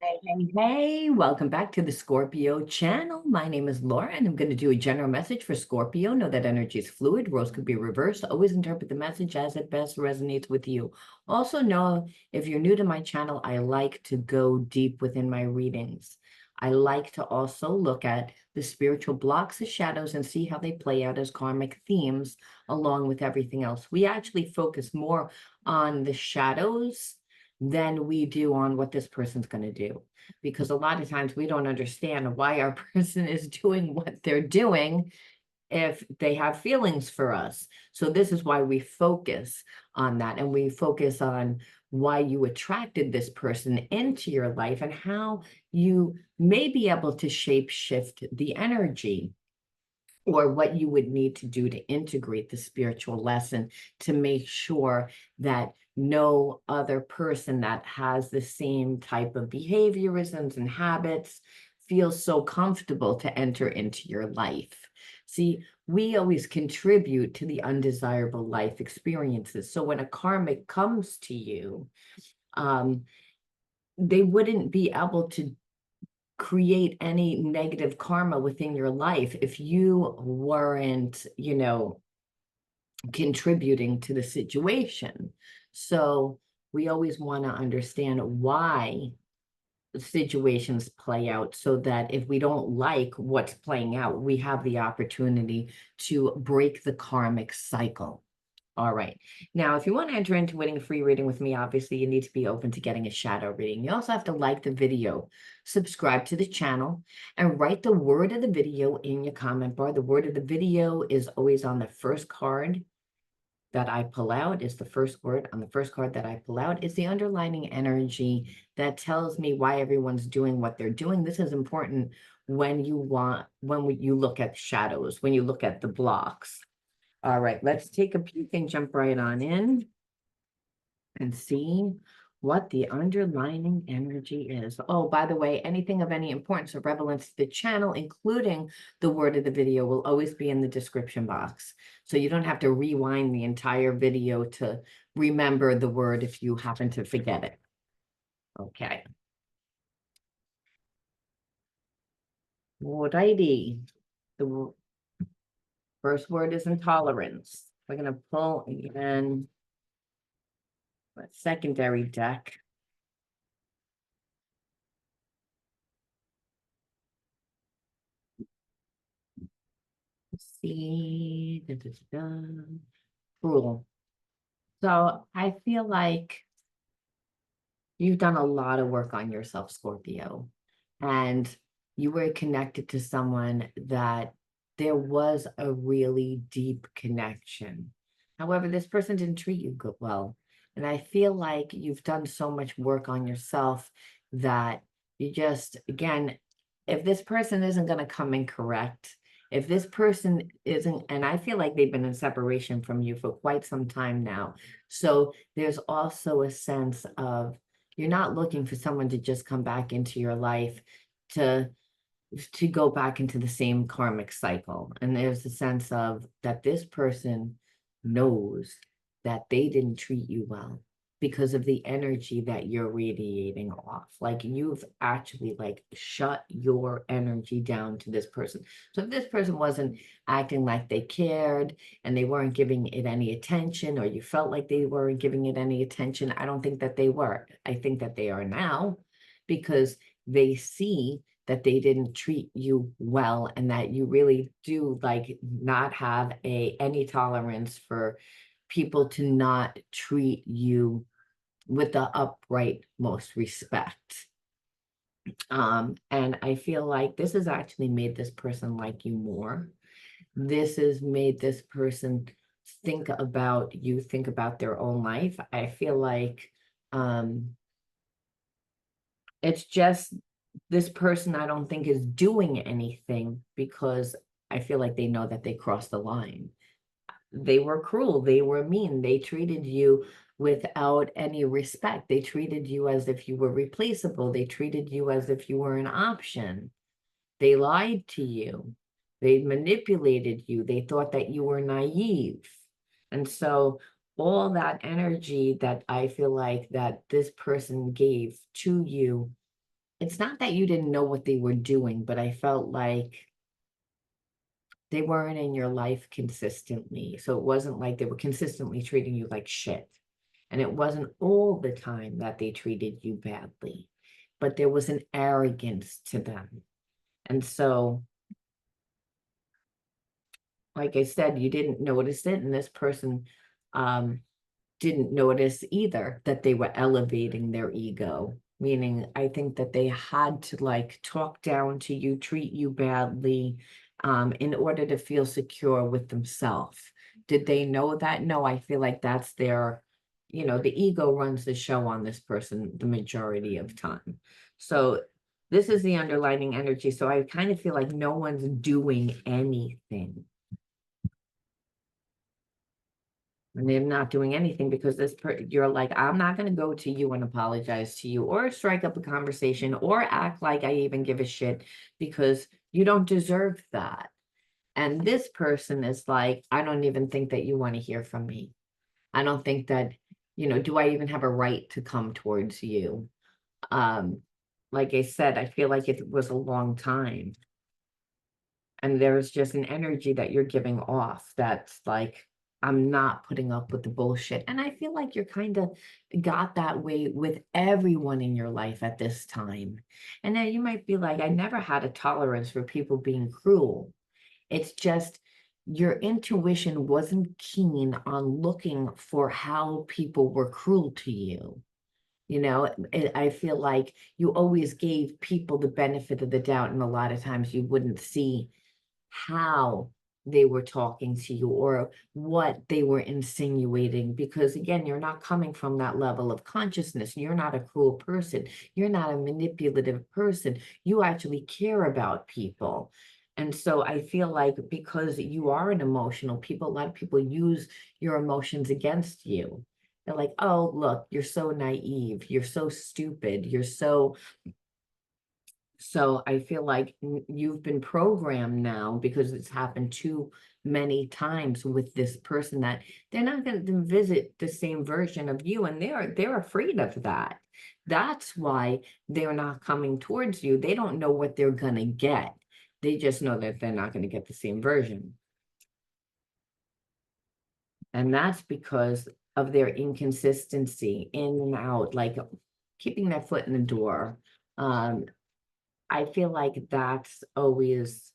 Hey, welcome back to the Scorpio channel. My name is Laura, and I'm going to do a general message for Scorpio. Know that energy is fluid, roles could be reversed. Always interpret the message as it best resonates with you. Also, know if you're new to my channel, I like to go deep within my readings. I like to also look at the spiritual blocks, the shadows, and see how they play out as karmic themes along with everything else. We actually focus more on the shadows than we do on what this person's going to do. Because a lot of times we don't understand why our person is doing what they're doing if they have feelings for us. So this is why we focus on that, and we focus on why you attracted this person into your life and how you may be able to shape shift the energy, or what you would need to do to integrate the spiritual lesson to make sure that no other person that has the same type of behaviorisms and habits feels so comfortable to enter into your life. See, we always contribute to the undesirable life experiences. So when a karmic comes to you, um, they wouldn't be able to create any negative karma within your life if you weren't, contributing to the situation. So we always want to understand why situations play out so that if we don't like what's playing out, we have the opportunity to break the karmic cycle. All right. Now, if you want to enter into winning a free reading with me, obviously you need to be open to getting a shadow reading. You also have to like the video, subscribe to the channel, and write the word of the video in your comment bar. The word of the video is always on the first card that I pull out, is the first word on the first card that I pull out. Is the underlining energy that tells me why everyone's doing what they're doing. This is important when you look at shadows, when you look at the blocks. All right, let's take a peek and jump right on in and see what the underlining energy is. Oh, by the way, anything of any importance or relevance to the channel, including the word of the video, will always be in the description box. So you don't have to rewind the entire video to remember the word if you happen to forget it. Okay. Alrighty. The first word is intolerance. We're going to pull again a secondary deck. See, da, da, da, da. Cruel. So I feel like you've done a lot of work on yourself, Scorpio, and you were connected to someone that there was a really deep connection. However, this person didn't treat you good well. And I feel like you've done so much work on yourself that you just, again, if this person isn't going to come and correct, if this person isn't, and I feel like they've been in separation from you for quite some time now. So there's also a sense of you're not looking for someone to just come back into your life to go back into the same karmic cycle. And there's a sense of that this person knows that they didn't treat you well because of the energy that you're radiating off. Like you've actually like shut your energy down to this person. So if this person wasn't acting like they cared and they weren't giving it any attention, or you felt like they weren't giving it any attention, I don't think that they were. I think that they are now, because they see that they didn't treat you well and that you really do like not have any tolerance for people to not treat you with the upright most respect. And I feel like this has actually made this person like you more. This has made this person think about you, think about their own life. I feel like um it's just this person I don't think is doing anything because I feel like they know that they crossed the line. They were cruel, they were mean, they treated you without any respect. They treated you as if you were replaceable. They treated you as if you were an option. They lied to you. They manipulated you. They thought that you were naive. And so all that energy that I feel like that this person gave to you it's not that you didn't know what they were doing, but I felt like they weren't in your life consistently. So it wasn't like they were consistently treating you like shit. And it wasn't all the time that they treated you badly, but there was an arrogance to them. And so, like I said, you didn't notice it, and this person um, didn't notice either that they were elevating their ego. Meaning, I think that they had to like talk down to you, treat you badly, in order to feel secure with themselves. Did they know that? No, I feel like that's their, the ego runs the show on this person the majority of time. So this is the underlining energy. So I kind of feel like no one's doing anything. And they're not doing anything because you're like, I'm not going to go to you and apologize to you or strike up a conversation or act like I even give a shit because you don't deserve that. And this person is like, I don't even think that you want to hear from me. I don't think that, do I even have a right to come towards you? Um, like I said, I feel like it was a long time. And there's just an energy that you're giving off that's like, I'm not putting up with the bullshit. And I feel like you're kind of got that way with everyone in your life at this time. And then you might be like, I never had a tolerance for people being cruel. It's just your intuition wasn't keen on looking for how people were cruel to you. I feel like you always gave people the benefit of the doubt, and a lot of times you wouldn't see how they were talking to you or what they were insinuating, because again, you're not coming from that level of consciousness. You're not a cruel person. You're not a manipulative person. You actually care about people. And so I feel like because you are an emotional people, a lot of people use your emotions against you. They're like, oh, look, you're so naive. You're so stupid. So I feel like you've been programmed now because it's happened too many times with this person that they're not going to visit the same version of you, and they're afraid of that. That's why they're not coming towards you. They don't know what they're going to get. They just know that they're not going to get the same version. And that's because of their inconsistency in and out, like keeping their foot in the door. Um, I feel like that's always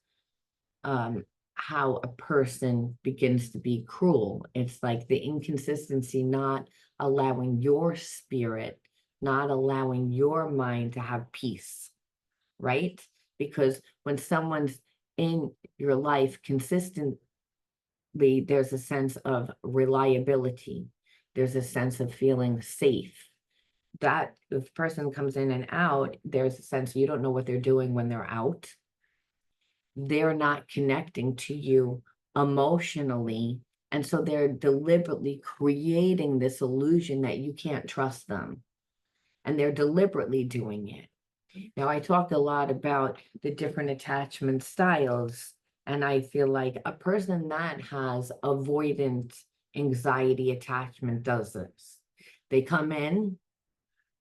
how a person begins to be cruel. It's like the inconsistency, not allowing your spirit, not allowing your mind to have peace, right? Because when someone's in your life consistently, there's a sense of reliability, there's a sense of feeling safe. That if a person comes in and out, there's a sense you don't know what they're doing when they're out. They're not connecting to you emotionally. And so they're deliberately creating this illusion that you can't trust them. And they're deliberately doing it. Now, I talked a lot about the different attachment styles. And I feel like a person that has avoidant anxiety attachment does this. They come in,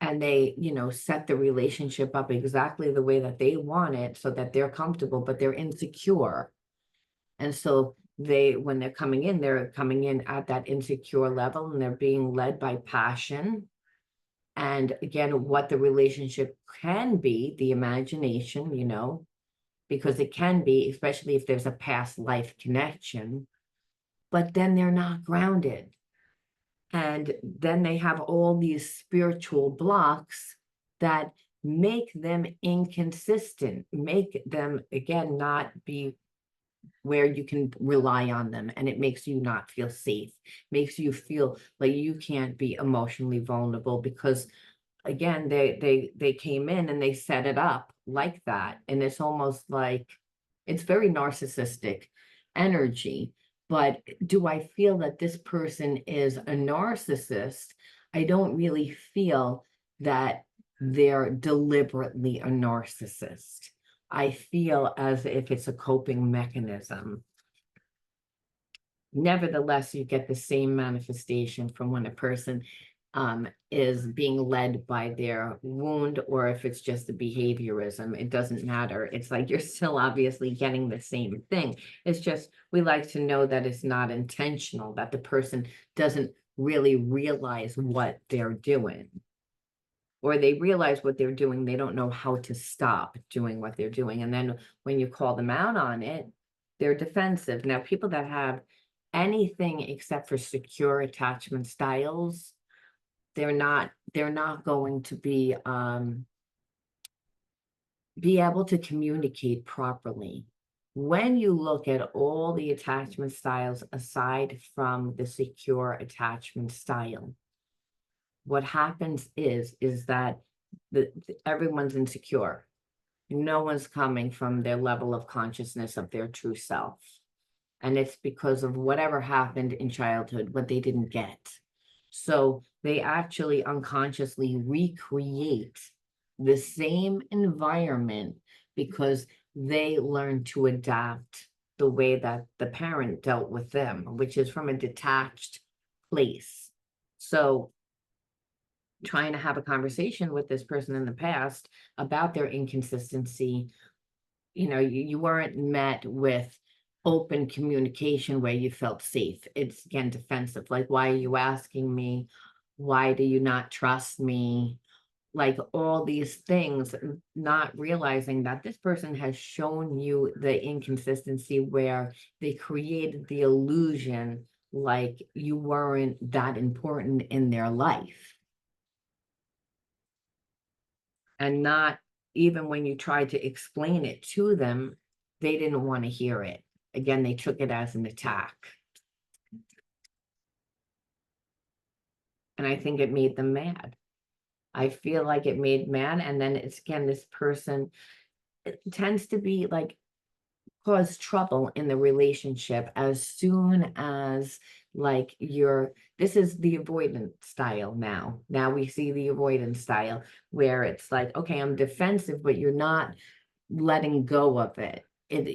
and they set the relationship up exactly the way that they want it so that they're comfortable, but they're insecure. And so when they're coming in at that insecure level, and they're being led by passion. And again, what the relationship can be, the imagination, because it can be, especially if there's a past life connection, but then they're not grounded. And then they have all these spiritual blocks that make them inconsistent, make them, again, not be where you can rely on them. And it makes you not feel safe, makes you feel like you can't be emotionally vulnerable because again, they came in and they set it up like that. And it's almost like it's very narcissistic energy. But do I feel that this person is a narcissist? I don't really feel that they're deliberately a narcissist. I feel as if it's a coping mechanism. Nevertheless, you get the same manifestation from when a person is being led by their wound, or if it's just the behaviorism, it doesn't matter. It's like you're still obviously getting the same thing. It's just we like to know that it's not intentional, that the person doesn't really realize what they're doing. Or they realize what they're doing, they don't know how to stop doing what they're doing. And then when you call them out on it, they're defensive. Now, people that have anything except for secure attachment styles, they're not going to be able to communicate properly. When you look at all the attachment styles aside from the secure attachment style, what happens is that everyone's insecure. No one's coming from their level of consciousness of their true self. And it's because of whatever happened in childhood, what they didn't get. So they actually unconsciously recreate the same environment because they learn to adapt the way that the parent dealt with them, which is from a detached place. So trying to have a conversation with this person in the past about their inconsistency, you weren't met with open communication where you felt safe. It's again defensive. Like, why are you asking me? Why do you not trust me? Like all these things, not realizing that this person has shown you the inconsistency where they created the illusion like you weren't that important in their life. And not even when you tried to explain it to them, they didn't want to hear it. Again, they took it as an attack. And I think it made them mad. I feel like it made mad. And then it's again, this person tends to be like cause trouble in the relationship as soon as like this is the avoidant style now. Now we see the avoidance style where it's like, okay, I'm defensive, but you're not letting go of it.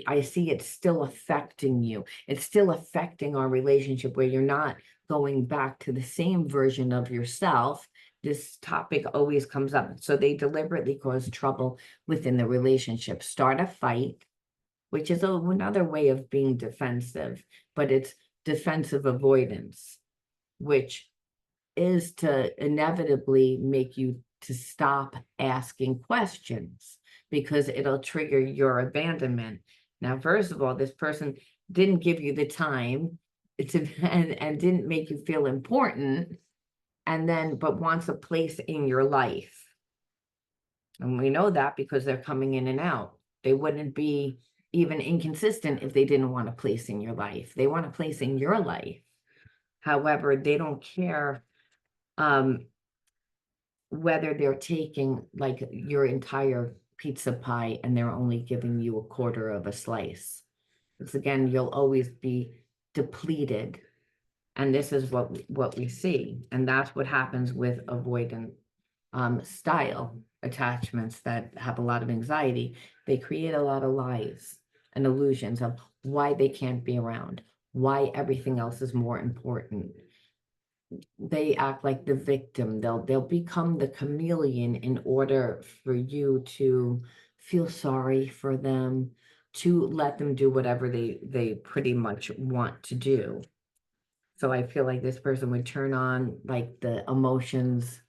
I see it's still affecting you. It's still affecting our relationship where you're not going back to the same version of yourself. This topic always comes up. So they deliberately cause trouble within the relationship, start a fight, which is another way of being defensive, but it's defensive avoidance, which is to inevitably make you to stop asking questions because it'll trigger your abandonment. Now, first of all, this person didn't give you the time to and didn't make you feel important, and then but wants a place in your life. And we know that because they're coming in and out. They wouldn't be even inconsistent if they didn't want a place in your life. They want a place in your life. However, they don't care whether they're taking like your entire pizza pie and they're only giving you a quarter of a slice. Because again, you'll always be depleted. And this is what we see. And that's what happens with avoidant style attachments that have a lot of anxiety. They create a lot of lies and illusions of why they can't be around, why everything else is more important. They act like the victim. They'll become the chameleon in order for you to feel sorry for them, to let them do whatever they pretty much want to do. So I feel like this person would turn on like the emotions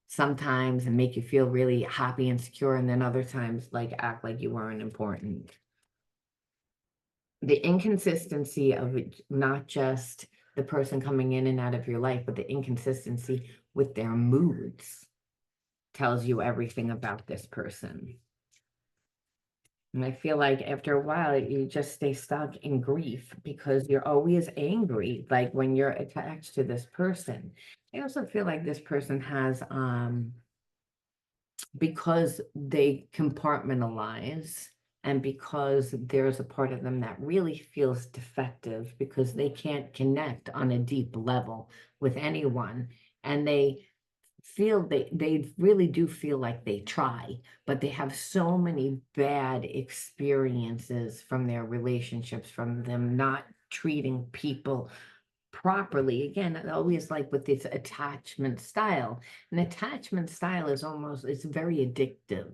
sometimes and make you feel really happy and secure, and then other times like act like you weren't important. The inconsistency of it, not just the person coming in and out of your life, but the inconsistency with their moods tells you everything about this person. And I feel like after a while, you just stay stuck in grief because you're always angry, like when you're attached to this person. I also feel like this person has, because they compartmentalize and because there's a part of them that really feels defective because they can't connect on a deep level with anyone, and they really do feel like they try, but they have so many bad experiences from their relationships, from them not treating people properly. Again, always like with this attachment style. An attachment style is almost, it's very addictive.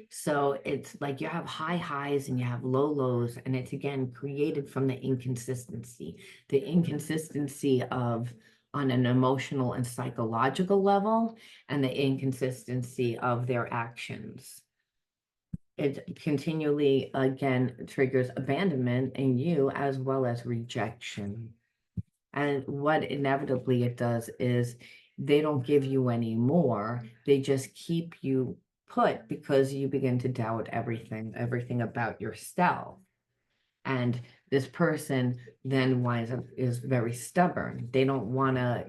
So it's like you have high highs and you have low lows, and it's again created from the inconsistency of on an emotional and psychological level, and the inconsistency of their actions. It continually again triggers abandonment in you as well as rejection. And what inevitably it does is they don't give you any more. They just keep you put because you begin to doubt everything about yourself. And this person then winds up is very stubborn. They don't want to,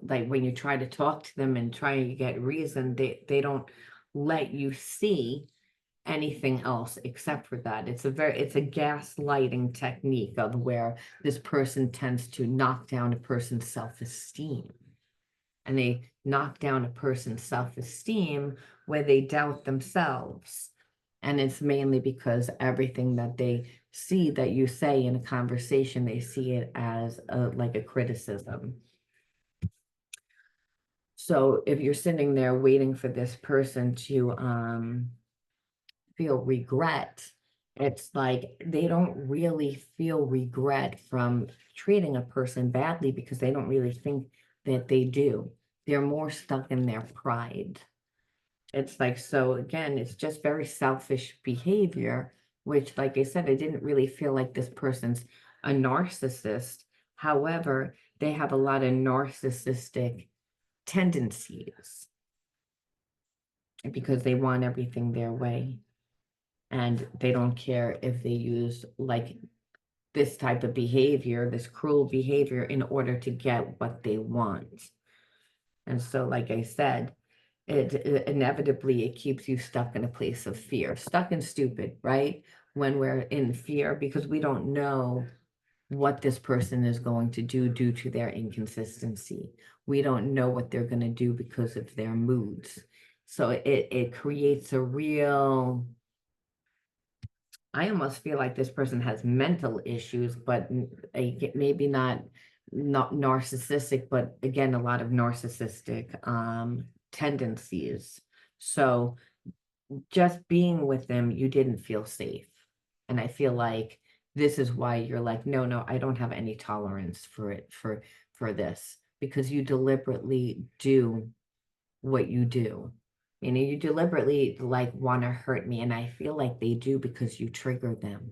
like when you try to talk to them and try to get reason, they don't let you see anything else except for that. It's a gaslighting technique of where this person tends to knock down a person's self-esteem. And they knock down a person's self-esteem where they doubt themselves. And it's mainly because everything that they see that you say in a conversation, they see it as like a criticism. So if you're sitting there waiting for this person to feel regret, it's like they don't really feel regret from treating a person badly because they don't really think that they do. They're more stuck in their pride. It's like, so again, it's just very selfish behavior, which, like I said, I didn't really feel like this person's a narcissist. However, they have a lot of narcissistic tendencies because they want everything their way. And they don't care if they use like this type of behavior, this cruel behavior in order to get what they want. And so, like I said, it inevitably it keeps you stuck in a place of fear, stuck and stupid, right? When we're in fear because we don't know what this person is going to do due to their inconsistency. We don't know what they're going to do because of their moods. So it creates a real, I almost feel like this person has mental issues, but maybe not narcissistic, but again, a lot of narcissistic tendencies. So just being with them, you didn't feel safe. And I feel like this is why you're like, no, I don't have any tolerance for it, for this, because you deliberately do what you do. You deliberately like want to hurt me. And I feel like they do because you trigger them,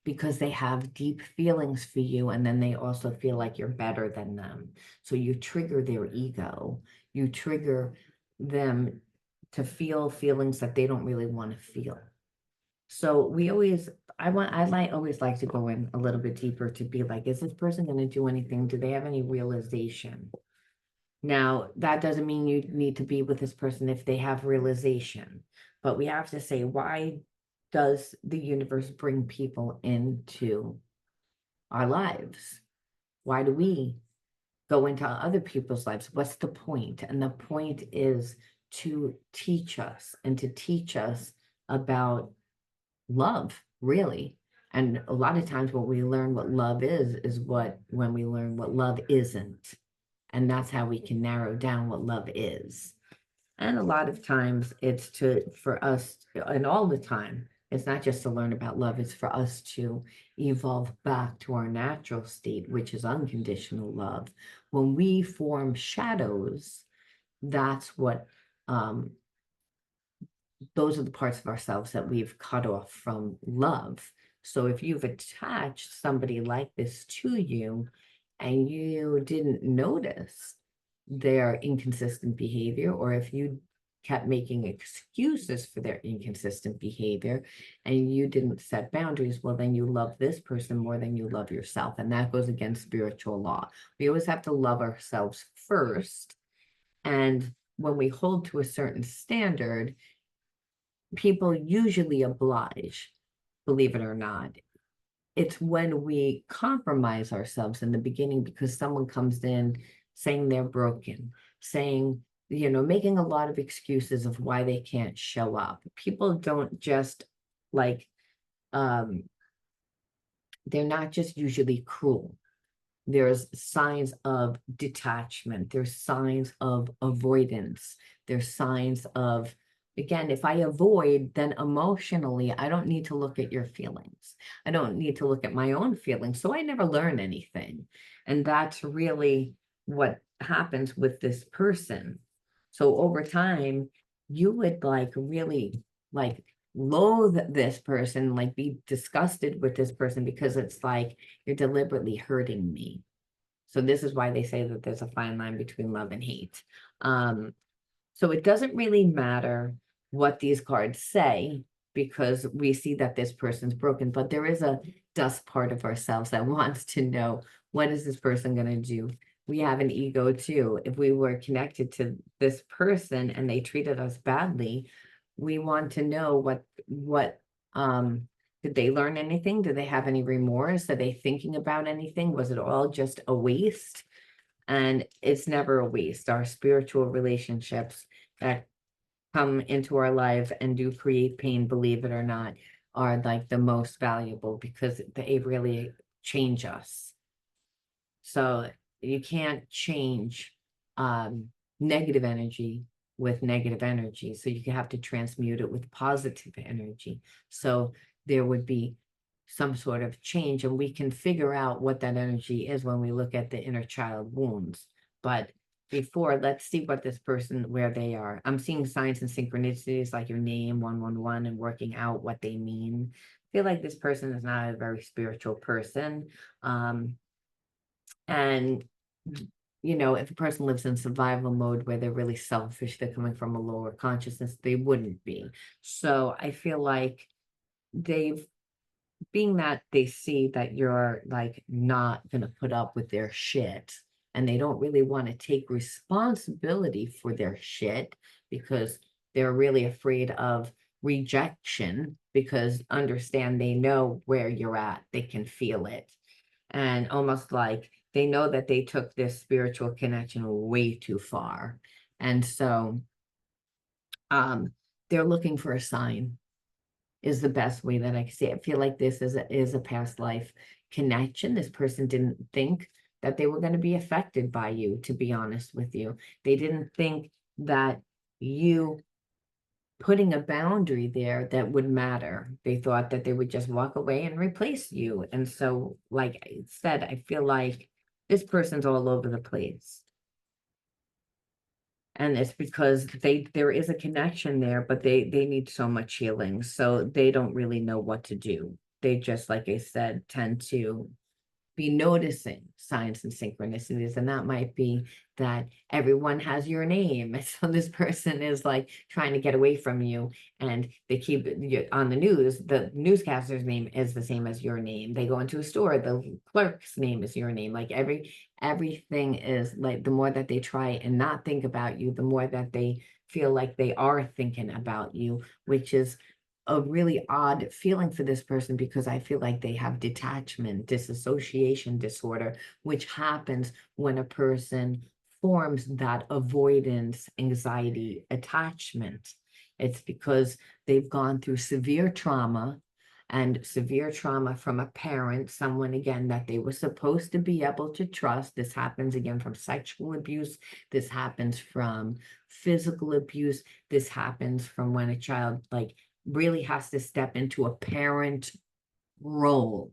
because they have deep feelings for you. And then they also feel like you're better than them. So you trigger their ego. You trigger them to feel feelings that they don't really want to feel. So always like to go in a little bit deeper to be like, is this person going to do anything? Do they have any realization? Now, that doesn't mean you need to be with this person if they have realization, but we have to say, why does the universe bring people into our lives? Why do we go into other people's lives? What's the point? And the point is to teach us and to teach us about love, really. And a lot of times when we learn what love is when we learn what love isn't. And that's how we can narrow down what love is. And a lot of times it's for us, and all the time, it's not just to learn about love, it's for us to evolve back to our natural state, which is unconditional love. When we form shadows, that's what those are the parts of ourselves that we've cut off from love. So if you've attached somebody like this to you and you didn't notice their inconsistent behavior, or if you kept making excuses for their inconsistent behavior and you didn't set boundaries, well, then you love this person more than you love yourself. And that goes against spiritual law. We always have to love ourselves first. And when we hold to a certain standard, people usually oblige, believe it or not. It's when we compromise ourselves in the beginning because someone comes in saying they're broken, saying, making a lot of excuses of why they can't show up. People don't just like, they're not just usually cruel. there's signs of detachment, there's signs of avoidance, there's signs of, again, if I avoid, then emotionally, I don't need to look at your feelings. I don't need to look at my own feelings. So I never learn anything. And that's really what happens with this person. So over time, you would like really like loathe this person, like be disgusted with this person because it's like you're deliberately hurting me. So this is why they say that there's a fine line between love and hate. So it doesn't really matter what these cards say because we see that this person's broken, but there is a dust part of ourselves that wants to know, what is this person going to do? We have an ego too. If we were connected to this person and they treated us badly, we want to know what did they learn anything? Do they have any remorse? Are they thinking about anything? Was it all just a waste? And it's never a waste. Our spiritual relationships that come into our life and do create pain, believe it or not, are like the most valuable because they really change us. So you can't change negative energy with negative energy. So you have to transmute it with positive energy. So there would be some sort of change, and we can figure out what that energy is when we look at the inner child wounds. But before, let's see what this person, where they are. I'm seeing signs and synchronicities like your name, 111, and working out what they mean. I feel like this person is not a very spiritual person. And, you know, if a person lives in survival mode where they're really selfish, they're coming from a lower consciousness, they wouldn't be. So I feel like they've, being that they see that you're like not going to put up with their shit and they don't really want to take responsibility for their shit because they're really afraid of rejection, because understand they know where you're at, they can feel it, and almost like they know that they took this spiritual connection way too far. And so they're looking for a sign is the best way that I can say it. I feel like this is a past life connection. This person didn't think that they were going to be affected by you, to be honest with you. They didn't think that you putting a boundary there that would matter. They thought that they would just walk away and replace you. And so, like I said, I feel like this person's all over the place. And it's because there is a connection there, but they need so much healing. So they don't really know what to do. They just, like I said, tend to be noticing signs and synchronicities, and that might be that everyone has your name, and so this person is like trying to get away from you, and they keep you on the news. The newscaster's name is the same as your name. They go into a store, the clerk's name is your name. Like everything is like, the more that they try and not think about you, the more that they feel like they are thinking about you, which is a really odd feeling for this person, because I feel like they have detachment, disassociation disorder, which happens when a person forms that avoidance, anxiety, attachment. It's because they've gone through severe trauma, and severe trauma from a parent, someone again that they were supposed to be able to trust. This happens again from sexual abuse. This happens from physical abuse. This happens from when a child like really has to step into a parent role,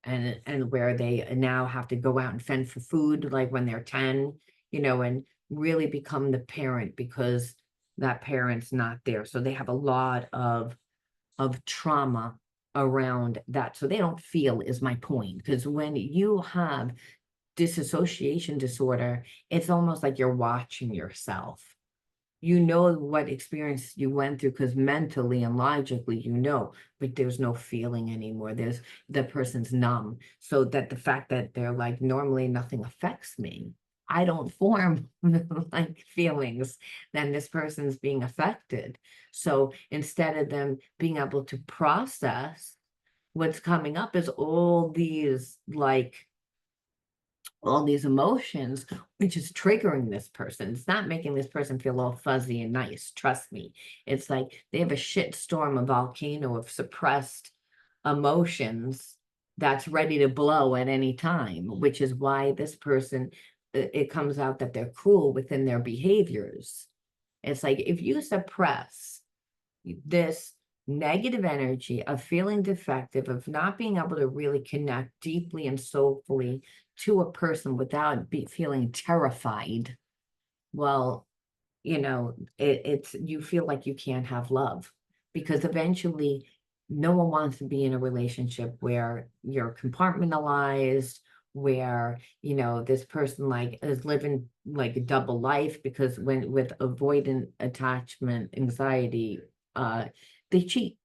and where they now have to go out and fend for food like when they're 10, you know, and really become the parent because that parent's not there. So they have a lot of trauma around that. So they don't feel, is my point. Because when you have disassociation disorder, it's almost like you're watching yourself. You know what experience you went through because mentally and logically you know, but there's no feeling anymore. There's, the person's numb. So that the fact that they're like, normally nothing affects me, I don't form like feelings, then this person's being affected. So instead of them being able to process what's coming up, is all these emotions, which is triggering this person. It's not making this person feel all fuzzy and nice. Trust me. It's like they have a shit storm, a volcano of suppressed emotions that's ready to blow at any time, which is why this person, it comes out that they're cruel within their behaviors. It's like if you suppress this negative energy of feeling defective, of not being able to really connect deeply and soulfully to a person without feeling terrified, well, it's you feel like you can't have love, because eventually no one wants to be in a relationship where you're compartmentalized, where this person like is living like a double life, because when with avoidant attachment anxiety, uh they cheat.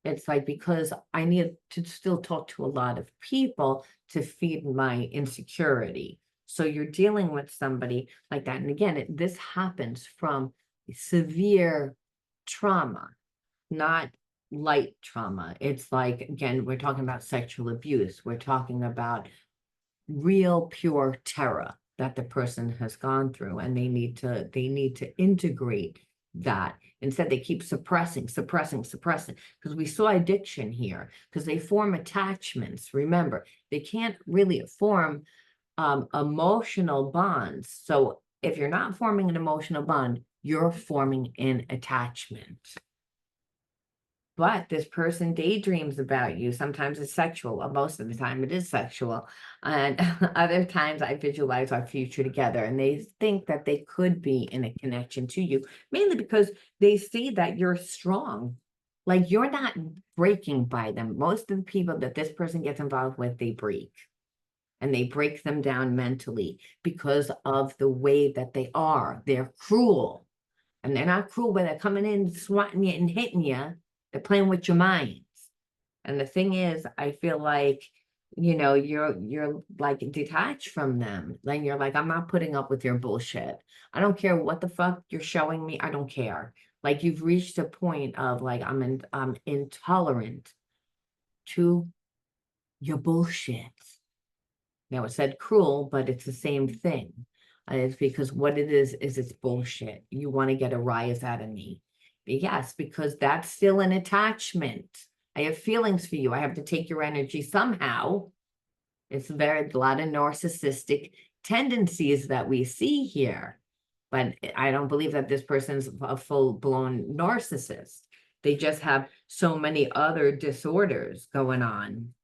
It's like, because I need to still talk to a lot of people to feed my insecurity. So you're dealing with somebody like that. And again, this happens from severe trauma, not light trauma. It's like, again, we're talking about sexual abuse. We're talking about real pure terror that the person has gone through, and they need to integrate that. Instead, they keep suppressing, because we saw addiction here, because they form attachments. Remember, they can't really form emotional bonds. So if you're not forming an emotional bond, you're forming an attachment. But this person daydreams about you. Sometimes it's sexual. Most of the time it is sexual. And other times I visualize our future together, and they think that they could be in a connection to you, mainly because they see that you're strong. Like, you're not breaking by them. Most of the people that this person gets involved with, they break. And they break them down mentally because of the way that they are. They're cruel. And they're not cruel when they're coming in, swatting you and hitting you. They're playing with your minds. And the thing is, I feel like, you're like detached from them. Then you're like, I'm not putting up with your bullshit. I don't care what the fuck you're showing me. I don't care. Like, you've reached a point of like, I'm intolerant to your bullshit. Now, it said cruel, but it's the same thing. It's because what it is it's bullshit. You want to get a rise out of me. Yes, because that's still an attachment. I have feelings for you. I have to take your energy somehow. It's a lot of narcissistic tendencies that we see here. But I don't believe that this person's a full-blown narcissist. They just have so many other disorders going on.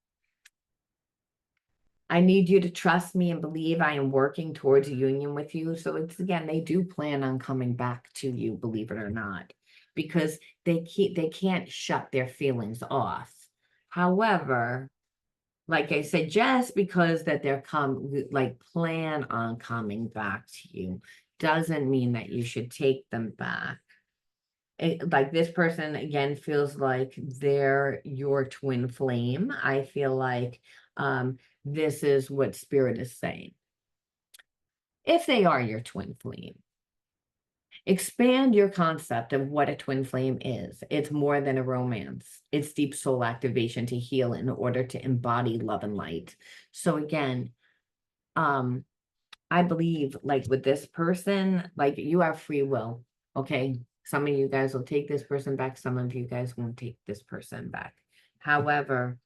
I need you to trust me and believe I am working towards a union with you. So it's, again, they do plan on coming back to you, believe it or not, because they can't shut their feelings off. However, like I said, just because that they're plan on coming back to you doesn't mean that you should take them back. Like, this person again feels like they're your twin flame. I feel like this is what spirit is saying. If they are your twin flame, expand your concept of what a twin flame is. It's more than a romance. It's deep soul activation to heal in order to embody love and light. So again, I believe, like, with this person, like, you have free will. Okay. Some of you guys will take this person back. Some of you guys won't take this person back. However,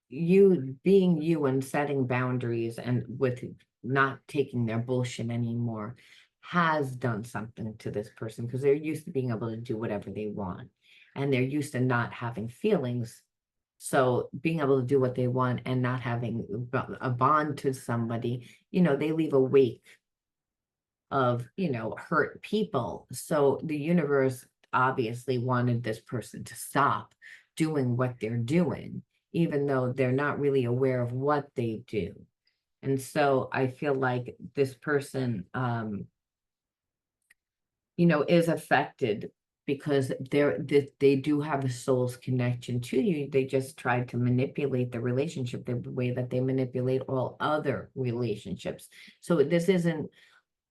you being you and setting boundaries and with not taking their bullshit anymore has done something to this person, because they're used to being able to do whatever they want, and they're used to not having feelings. So being able to do what they want and not having a bond to somebody, they leave a wake of, hurt people. So the universe obviously wanted this person to stop doing what they're doing, even though they're not really aware of what they do. And so I feel like this person, is affected because they do have a soul's connection to you. They just tried to manipulate the relationship the way that they manipulate all other relationships. So this isn't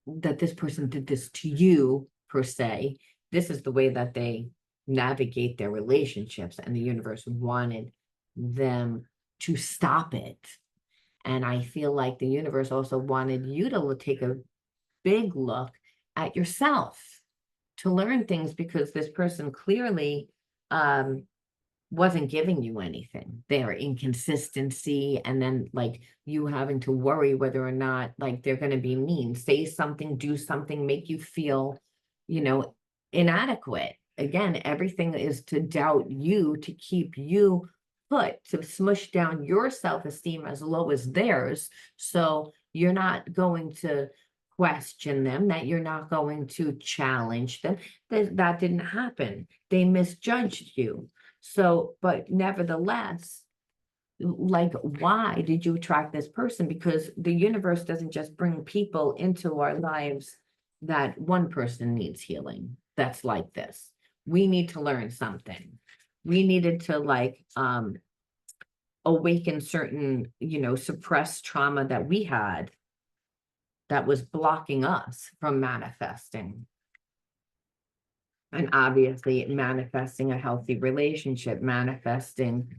that this person did this to you per se. This is the way that they navigate their relationships, and the universe wanted them to stop it. And I feel like the universe also wanted you to take a big look at yourself, to learn things, because this person clearly wasn't giving you anything. Their inconsistency, and then like you having to worry whether or not like they're going to be mean, say something, do something, make you feel, you know, inadequate. Again, everything is to doubt you, to keep you put, to smush down your self-esteem as low as theirs. So you're not going to question them, that you're not going to challenge them. That didn't happen. They misjudged you. So, but nevertheless, like, why did you attract this person? Because the universe doesn't just bring people into our lives that one person needs healing. That's like this. We need to learn something. We needed to like awaken certain, suppressed trauma that we had that was blocking us from manifesting. And obviously manifesting a healthy relationship, manifesting,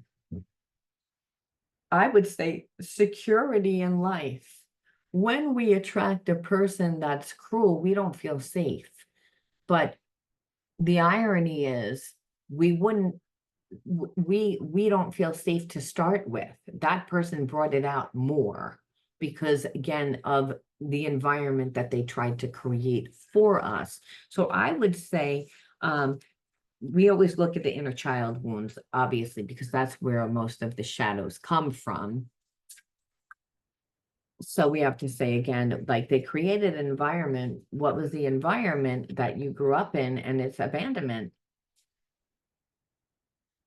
I would say, security in life. When we attract a person that's cruel, we don't feel safe. But the irony is we wouldn't we don't feel safe to start with. That person brought it out more because, again, of the environment that they tried to create for us. So I would say we always look at the inner child wounds, obviously, because that's where most of the shadows come from. So we have to say again, like they created an environment. What was the environment that you grew up in? And it's abandonment.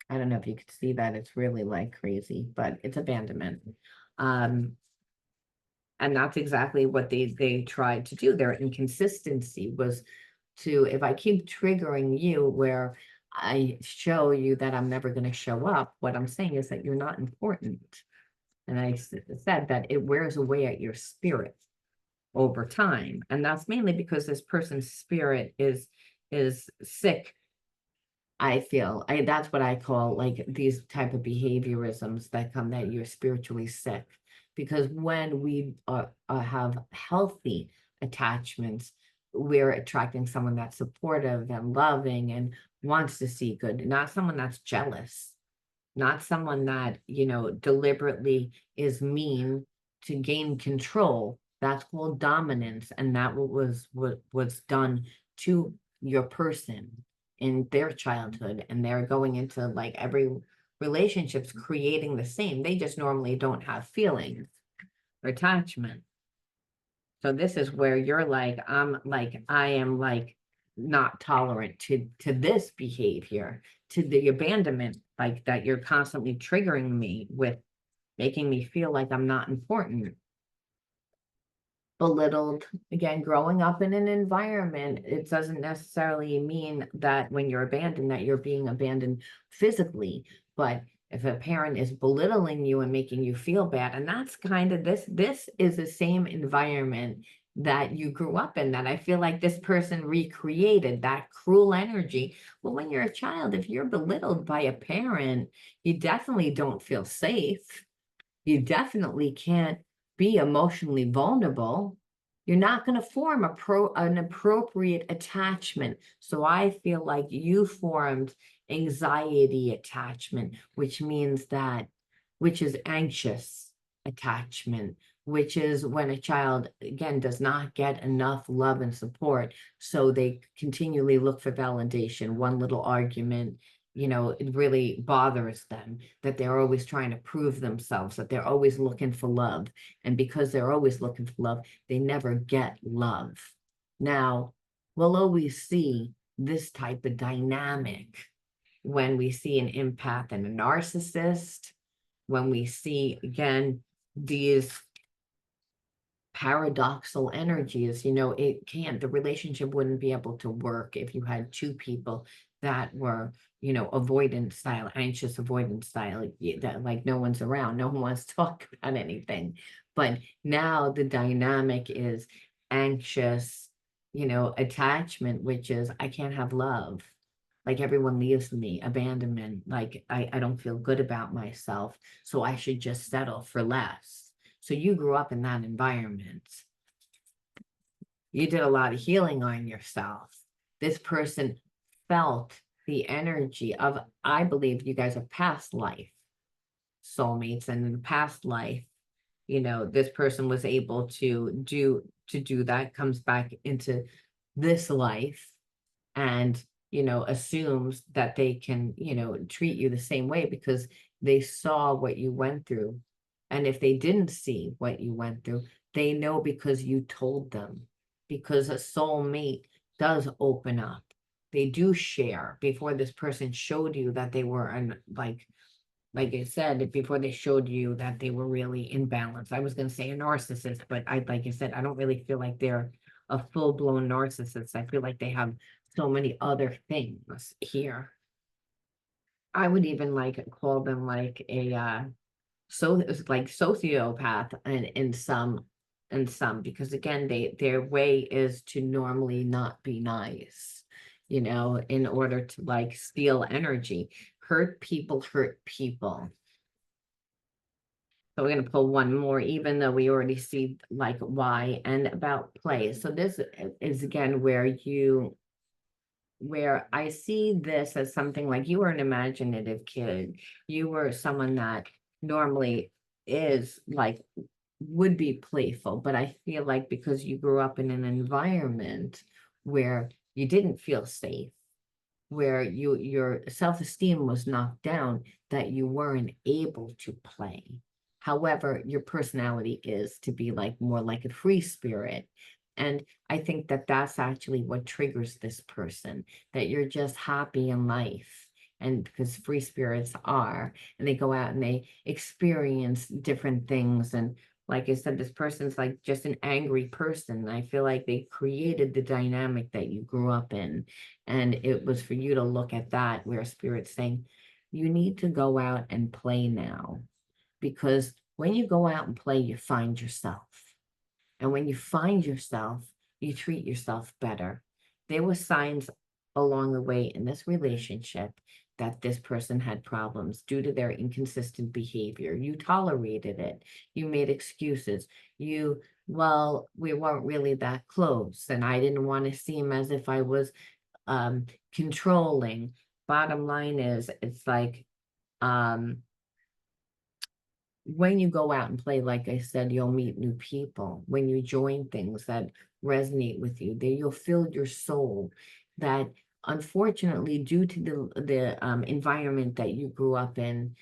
I don't know if you could see that. It's really like crazy, but it's abandonment. Um, and that's exactly what they tried to do. Their inconsistency was to, if I keep triggering you where I show you that I'm never going to show up, what I'm saying is that you're not important. And I said that it wears away at your spirit over time. And that's mainly because this person's spirit is sick. I feel that's what I call like these type of behaviorisms that come that you're spiritually sick. Because when we have healthy attachments, we're attracting someone that's supportive and loving and wants to see good, not someone that's jealous, not someone that, deliberately is mean to gain control. That's called dominance. And that was done to your person in their childhood. And they're going into like every relationships creating the same. They just normally don't have feelings or attachment. So this is where you're like, I am like not tolerant to this behavior, to the abandonment, like that you're constantly triggering me with, making me feel like I'm not important, belittled. Again, growing up in an environment, it doesn't necessarily mean that when you're abandoned, that you're being abandoned physically, but if a parent is belittling you and making you feel bad, and that's kind of this is the same environment that you grew up in, that I feel like this person recreated that cruel energy. Well, when you're a child, if you're belittled by a parent, you definitely don't feel safe. You definitely can't be emotionally vulnerable. You're not going to form an appropriate attachment. So I feel like you formed anxiety attachment, which means that, which is anxious attachment, which is when a child, again, does not get enough love and support. So they continually look for validation. One little argument, it really bothers them, that they're always trying to prove themselves, that they're always looking for love. And because they're always looking for love, they never get love. Now, we'll always see this type of dynamic when we see an empath and a narcissist, when we see, again, these paradoxal energies, the relationship wouldn't be able to work if you had two people that were, avoidant style, anxious avoidance style, that like no one's around, no one wants to talk about anything. But now the dynamic is anxious, attachment, which is I can't have love. Like everyone leaves me, abandonment, like I don't feel good about myself, so I should just settle for less. So you grew up in that environment. You did a lot of healing on yourself. This person felt the energy of, I believe you guys are past life soulmates, and in the past life, this person was able to do that, comes back into this life, and assumes that they can treat you the same way because they saw what you went through. And if they didn't see what you went through, they know because you told them. Because a soulmate does open up, they do share before this person showed you that they were like I said, before they showed you that they were really in balance. I was going to say a narcissist, but like I said, I don't really feel like they're a full-blown narcissist. I feel like they have so many other things here. I would even call them like a like sociopath, and in some, because again, their way is to normally not be nice, in order to steal energy. Hurt people hurt people. So we're going to pull one more, even though we already see why and about play. So this is again where I see this as something like you were an imaginative kid. You were someone that normally is would be playful, but I feel like because you grew up in an environment where you didn't feel safe, where your self-esteem was knocked down, that you weren't able to play. However, your personality is to be more like a free spirit. And I think that that's actually what triggers this person, that you're just happy in life. And because free spirits are, and they go out and they experience different things. And like I said, this person's just an angry person. I feel like they created the dynamic that you grew up in. And it was for you to look at that, where Spirit's saying, you need to go out and play now. Because when you go out and play, you find yourself. And when you find yourself, you treat yourself better. There were signs along the way in this relationship that this person had problems due to their inconsistent behavior. You tolerated it. You made excuses. Well, we weren't really that close, and I didn't want to seem as if I was controlling. Bottom line is, it's when you go out and play, like I said, you'll meet new people. When you join things that resonate with you, there you'll fill your soul. That unfortunately, due to the environment that you grew up in,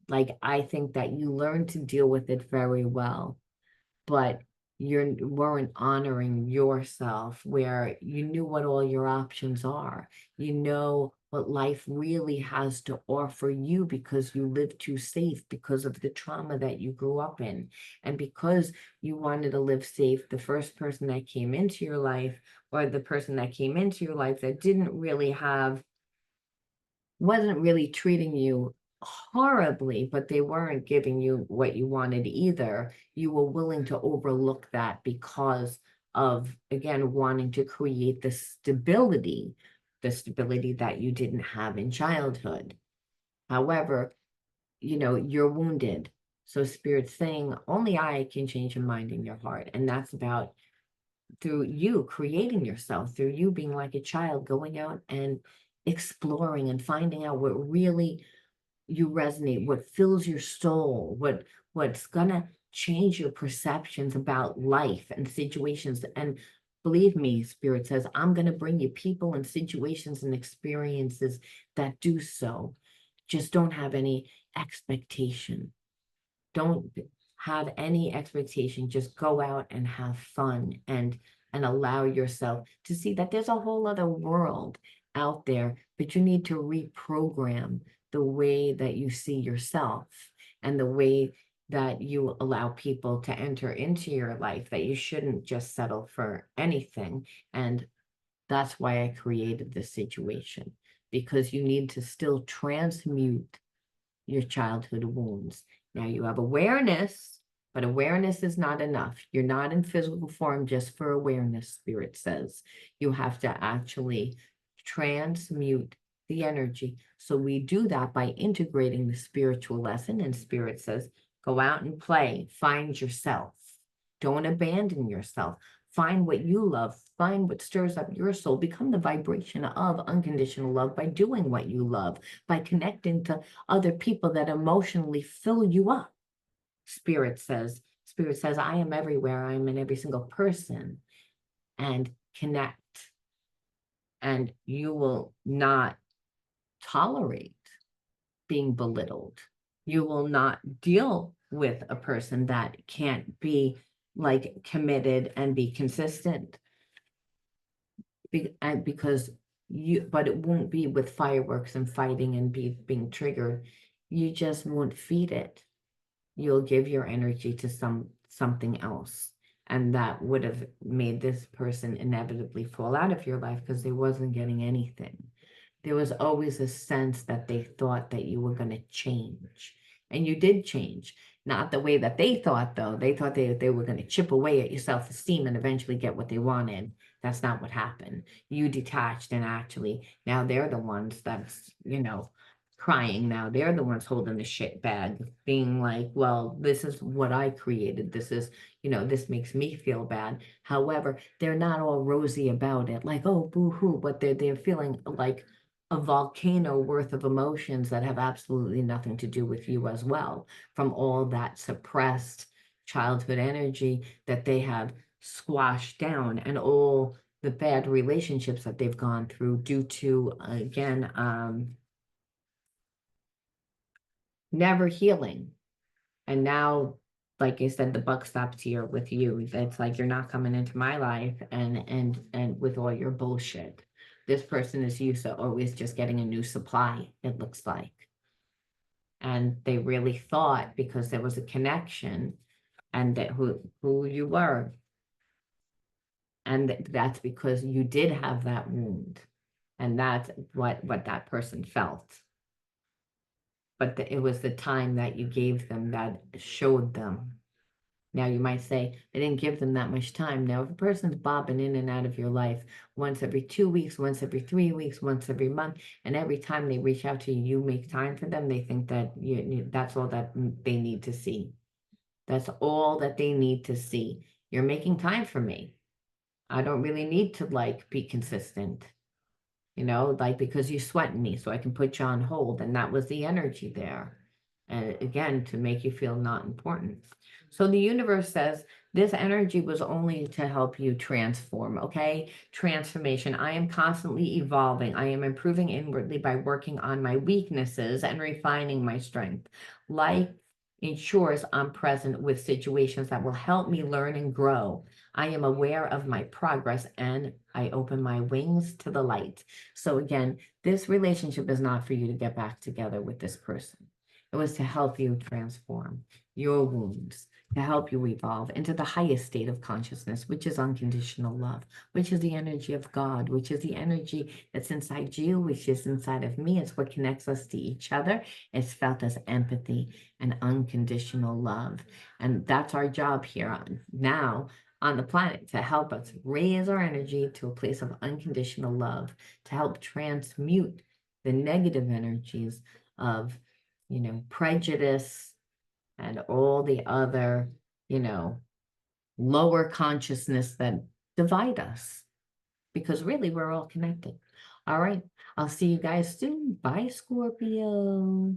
I think that you learned to deal with it very well, but you weren't honoring yourself, where you knew what all your options are. You know what life really has to offer you because you lived too safe because of the trauma that you grew up in. And because you wanted to live safe, the first person that came into your life, or the person that came into your life that wasn't really treating you horribly, but they weren't giving you what you wanted either. You were willing to overlook that because of, again, wanting to create the stability that you didn't have in childhood. However, you're wounded. So Spirit's saying, only I can change your mind and your heart. And that's about through you creating yourself, through you being like a child, going out and exploring and finding out what really you resonate, what fills your soul, what's gonna change your perceptions about life and situations. And believe me, Spirit says, I'm gonna bring you people and situations and experiences that do so. Just don't have any expectation. Don't have any expectation. Just go out and have fun, and allow yourself to see that there's a whole other world out there, but you need to reprogram the way that you see yourself and the way that you allow people to enter into your life, that you shouldn't just settle for anything. And that's why I created this situation, because you need to still transmute your childhood wounds. Now you have awareness, but awareness is not enough. You're not in physical form just for awareness, Spirit says. You have to actually transmute the energy. So we do that by integrating the spiritual lesson, and Spirit says, go out and play, find yourself. Don't abandon yourself. Find what you love, find what stirs up your soul, become the vibration of unconditional love by doing what you love, by connecting to other people that emotionally fill you up. Spirit says, I am everywhere, I am in every single person, and connect. And you will not tolerate being belittled. You will not deal with a person that can't be like committed and be consistent. Because but it won't be with fireworks and fighting and being triggered. You just won't feed it. You'll give your energy to something else. And that would have made this person inevitably fall out of your life because they wasn't getting anything. There was always a sense that they thought that you were going to change. And you did change. Not the way that they thought, though. They thought they were going to chip away at your self-esteem and eventually get what they wanted. That's not what happened. You detached, and actually now they're the ones that's, crying now. They're the ones holding the shit bag, being like, well, this is what I created. This is, this makes me feel bad. However, they're not all rosy about it, like, oh, boo-hoo, but they're feeling like a volcano worth of emotions that have absolutely nothing to do with you as well, from all that suppressed childhood energy that they have squashed down, and all the bad relationships that they've gone through due to, again, never healing. And now, like I said, the buck stops here with you. It's like, you're not coming into my life and with all your bullshit. This person is used to always just getting a new supply, it looks like. And they really thought, because there was a connection, and that who you were. And that's because you did have that wound. And that's what that person felt. But it was the time that you gave them that showed them. Now, you might say, they didn't give them that much time. Now, if a person's bobbing in and out of your life once every 2 weeks, once every 3 weeks, once every month, and every time they reach out to you, you make time for them, they think that that's all that they need to see. That's all that they need to see. You're making time for me. I don't really need to be consistent, because you sweating me so I can put you on hold. And that was the energy there. And again, to make you feel not important. So the universe says this energy was only to help you transform, okay? Transformation. I am constantly evolving. I am improving inwardly by working on my weaknesses and refining my strength. Life ensures I'm present with situations that will help me learn and grow. I am aware of my progress and I open my wings to the light. So again, this relationship is not for you to get back together with this person. It was to help you transform your wounds, to help you evolve into the highest state of consciousness, which is unconditional love, which is the energy of God, which is the energy that's inside you, which is inside of me. It's what connects us to each other. It's felt as empathy and unconditional love. And that's our job here now on the planet, to help us raise our energy to a place of unconditional love, to help transmute the negative energies of prejudice and all the other, lower consciousness that divide us, because really we're all connected. All right. I'll see you guys soon. Bye, Scorpio.